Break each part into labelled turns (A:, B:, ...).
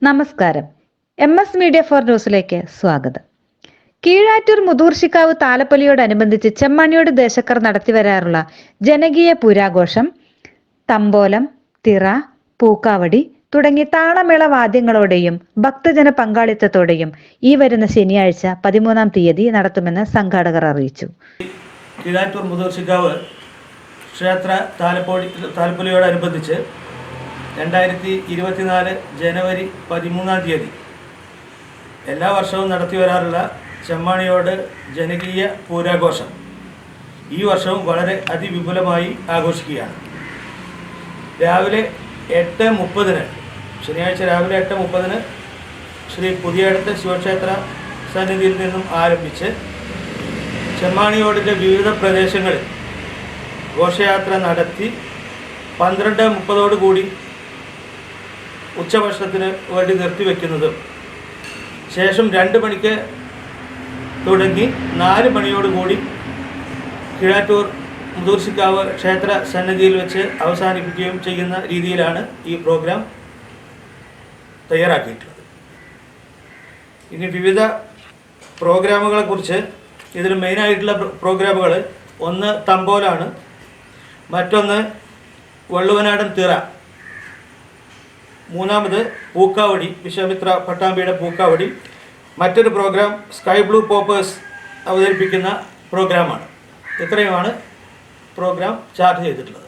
A: നമസ്കാരം. MS media for ന്യൂസിലേക്ക് സ്വാഗതം. കീഴാറ്റൂർ മുതൂർശിക്കാവ് താലപ്പൊലിയോടനുബന്ധിച്ച് ചെമ്മാണിയോട് ദേശക്കാർ നടത്തിവരാറുള്ള ജനകീയ പൂരാഘോഷം തമ്പോലം, തിറ, പൂക്കാവടി തുടങ്ങി താളമേള വാദ്യങ്ങളോടെയും ഭക്തജന പങ്കാളിത്തത്തോടെയും ഈ വരുന്ന ശനിയാഴ്ച 13-ാം തീയതി നടത്തുമെന്ന് സംഘാടകർ അറിയിച്ചു.
B: കീഴാറ്റൂർ മുതൂർശിക്കാവ് ക്ഷേത്ര താലപ്പൊലിയോടനുബന്ധിച്ച് 2024 ജനുവരി 13-ാം തീയതി എല്ലാ വർഷവും നടത്തിവരാറുള്ള ചെമ്മാണിയോട് ജനകീയ പൂരാഘോഷം ഈ വർഷവും വളരെ അതിവിപുലമായി ആഘോഷിക്കുകയാണ്. രാവിലെ 8:30 ശനിയാഴ്ച രാവിലെ 8:30 ശ്രീ പുതിയടത്ത് ശിവക്ഷേത്ര സന്നിധിയിൽ നിന്നും ആരംഭിച്ച് ചെമ്മാണിയോടിൻ്റെ വിവിധ പ്രദേശങ്ങളിൽ ഘോഷയാത്ര നടത്തി 12:30 ഉച്ചഭക്ഷണത്തിന് വേണ്ടി നിർത്തിവെക്കുന്നതും ശേഷം 2 മണിക്ക് തുടങ്ങി 4 മണിയോടുകൂടി കീഴാറ്റൂർ മുതൂർശിക്കാവ് ക്ഷേത്ര സന്നിധിയിൽ വെച്ച് അവസാനിപ്പിക്കുകയും ചെയ്യുന്ന രീതിയിലാണ് ഈ പ്രോഗ്രാം തയ്യാറാക്കിയിട്ടുള്ളത്. ഇനി വിവിധ പ്രോഗ്രാമുകളെക്കുറിച്ച് ഇതിൽ മെയിനായിട്ടുള്ള പ്രോഗ്രാമുകൾ ഒന്ന് തമ്പോലാണ്, മറ്റൊന്ന് വള്ളുവനാടൻ തിറ, മൂന്നാമത് പൂക്കാവടി, വിശ്വാമിത്ര പട്ടാമ്പിയുടെ പൂക്കാവടി, മറ്റൊരു പ്രോഗ്രാം സ്കൈ ബ്ലൂ പോപ്പേഴ്സ് അവതരിപ്പിക്കുന്ന പ്രോഗ്രാമാണ്. ഇത്രയുമാണ് പ്രോഗ്രാം ചാർട്ട് ചെയ്തിട്ടുള്ളത്.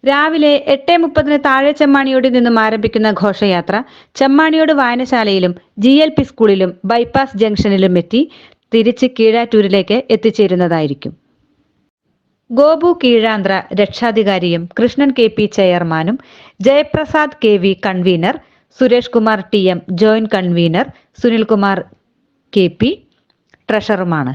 A: രാവിലെ 8:30 താഴെ ചെമ്മാണിയോടിൽ നിന്നും ആരംഭിക്കുന്ന ഘോഷയാത്ര ചെമ്മാണിയോട് വായനശാലയിലും GLP സ്കൂളിലും ബൈപ്പാസ് ജംഗ്ഷനിലും എത്തി തിരിച്ച് കീഴാറ്റൂരിലേക്ക് എത്തിച്ചേരുന്നതായിരിക്കും. ഗോപു കീഴാന്ത്ര രക്ഷാധികാരിയും കൃഷ്ണൻ KP ചെയർമാനും Jayaprasad KV convener, Suresh Kumar TM joint convener, Sunilkumar KP ട്രഷററുമാണ്.